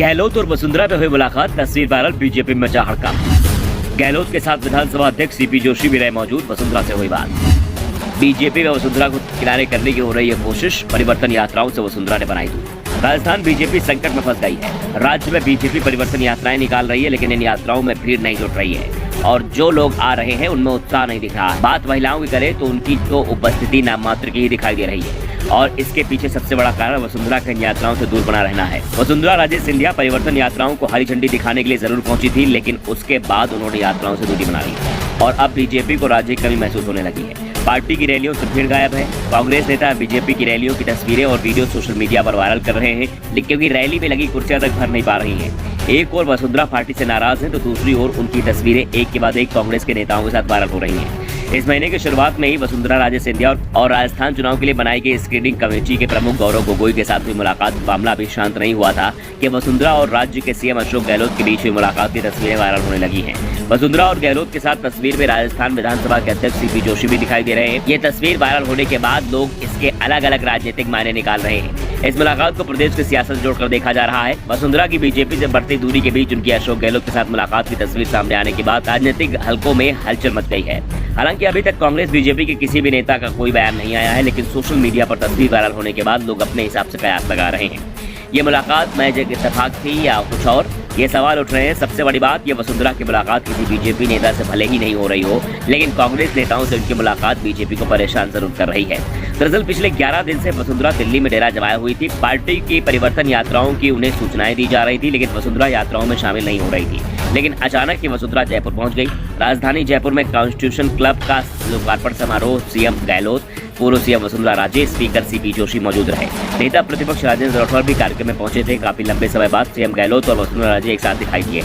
गहलोत और वसुंधरा में हुई मुलाकात, तस्वीर वायरल, बीजेपी में मचा हड़कंप। गहलोत के साथ विधानसभा अध्यक्ष सीपी जोशी भी रहे मौजूद। वसुंधरा से हुई बात। बीजेपी में वसुंधरा को किनारे करने की हो रही है कोशिश। परिवर्तन यात्राओं से वसुंधरा ने बनाई दूरी। राजस्थान बीजेपी संकट में फंस गई है। राज्य में बीजेपी परिवर्तन यात्राएं निकाल रही है, लेकिन इन यात्राओं में भीड़ नहीं जुट रही है और जो लोग आ रहे हैं उनमें उत्साह नहीं दिख रहा है। बात महिलाओं की करें तो उनकी तो उपस्थिति नाम मात्र की ही दिखाई दे रही है और इसके पीछे सबसे बड़ा कारण वसुंधरा के इन यात्राओं से दूर बना रहना है। वसुंधरा राजे सिंधिया परिवर्तन यात्राओं को हरी झंडी दिखाने के लिए जरूर पहुंची थी, लेकिन उसके बाद उन्होंने यात्राओं से दूरी बना ली और अब बीजेपी को राज्य की कमी महसूस होने लगी है। पार्टी की रैलियों से भीड़ गायब है। कांग्रेस नेता बीजेपी की रैलियों की तस्वीरें और वीडियो सोशल मीडिया पर वायरल कर रहे हैं, लेकिन क्योंकि रैली में लगी कुर्सियां तक भर नहीं पा रही हैं। एक ओर वसुंधरा पार्टी से नाराज है तो दूसरी ओर उनकी तस्वीरें एक के बाद एक कांग्रेस के नेताओं के साथ वायरल हो रही हैं। इस महीने की शुरुआत में ही वसुंधरा राजे सिंधिया और राजस्थान चुनाव के लिए बनाई गई स्क्रीनिंग कमेटी के प्रमुख गौरव गोगोई के साथ हुई मुलाकात। मामला अभी शांत नहीं हुआ था कि वसुंधरा और राज्य के सीएम अशोक गहलोत के बीच हुई मुलाकात की तस्वीरें वायरल होने लगी हैं। वसुंधरा और गहलोत के साथ तस्वीर में राजस्थान विधानसभा के अध्यक्ष सीपी जोशी भी दिखाई दे रहे हैं। ये तस्वीर वायरल होने के बाद लोग इसके अलग अलग राजनीतिक मायने निकाल रहे हैं। इस मुलाकात को प्रदेश की सियासत से जोड़कर देखा जा रहा है। वसुंधरा की बीजेपी से बढ़ती दूरी के बीच उनकी अशोक गहलोत के साथ मुलाकात की तस्वीर सामने आने के बाद राजनीतिक हलकों में हलचल मच गई है। हालांकि अभी तक कांग्रेस बीजेपी के किसी भी नेता का कोई बयान नहीं आया है, लेकिन सोशल मीडिया पर तस्वीर वायरल होने के बाद लोग अपने हिसाब से कयास लगा रहे हैं। ये मुलाकात महज एक इत्तेफाक थी या कुछ और, ये सवाल उठ रहे हैं। सबसे बड़ी बात, ये वसुंधरा की मुलाकात किसी बीजेपी नेता से भले ही नहीं हो रही हो, लेकिन कांग्रेस नेताओं से उनकी मुलाकात बीजेपी को परेशान जरूर कर रही है। दरअसल पिछले 11 दिन से वसुंधरा दिल्ली में डेरा जमाए हुई थी। पार्टी की परिवर्तन यात्राओं की उन्हें सूचनाएं दी जा रही थी, लेकिन वसुंधरा यात्राओं में शामिल नहीं हो रही थी। लेकिन अचानक ही वसुंधरा जयपुर पहुंच गई। राजधानी जयपुर में कॉन्स्टिट्यूशन क्लब का लोकार्पण समारोह, सीएम गहलोत, पूर्व CM Vasundhara Raje, speaker CP Joshi मौजूद रहे। नेता प्रतिपक्ष राजेंद्र राठौर भी कार्यक्रम में पहुंचे थे। काफी लंबे समय बाद सीएम गहलोत और वसुंधरा राजे एक साथ दिखाई दिए।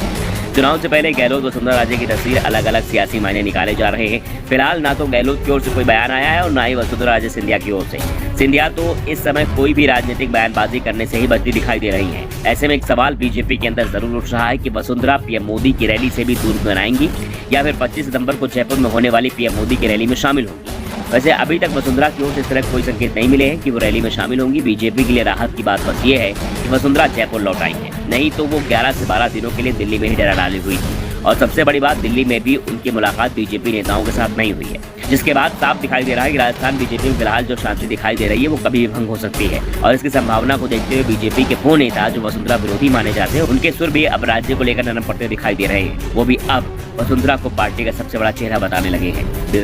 चुनाव से पहले गहलोत वसुंधरा राजे की तस्वीर अलग अलग सियासी मायने निकाले जा रहे हैं। फिलहाल ना तो गहलोत की ओर से कोई बयान आया है और ना ही वसुंधरा राजे सिंधिया की ओर से। सिंधिया तो इस समय कोई भी राजनीतिक बयानबाजी करने से ही बचती दिखाई दे रही हैं। ऐसे में एक सवाल बीजेपी के अंदर जरूर उठ रहा है कि वसुंधरा पीएम मोदी की रैली से भी दूर बनाएंगी या फिर 25 सितंबर को जयपुर में होने वाली पीएम मोदी की रैली में शामिल होंगी। वैसे अभी तक वसुंधरा की ओर से इस तरह कोई संकेत नहीं मिले हैं कि वो रैली में शामिल होंगी। बीजेपी के लिए राहत की बात बस ये है कि वसुंधरा जयपुर लौट आई है, नहीं तो वो 11 से 12 दिनों के लिए दिल्ली में ही डेरा डाली हुई थी। और सबसे बड़ी बात, दिल्ली में भी उनकी मुलाकात बीजेपी नेताओं के साथ नहीं हुई है, जिसके बाद साफ दिखाई दे रहा है कि राजस्थान बीजेपी में फिलहाल जो शांति दिखाई दे रही है वो कभी भी भंग हो सकती है। और इसकी संभावना को देखते हुए बीजेपी के वो नेता जो वसुंधरा विरोधी माने जाते हैं, उनके सुर भी अब राज्य को लेकर नरम पड़ते दिखाई दे रहे हैं। वो भी अब वसुंधरा को पार्टी का सबसे बड़ा चेहरा बताने लगे हैं।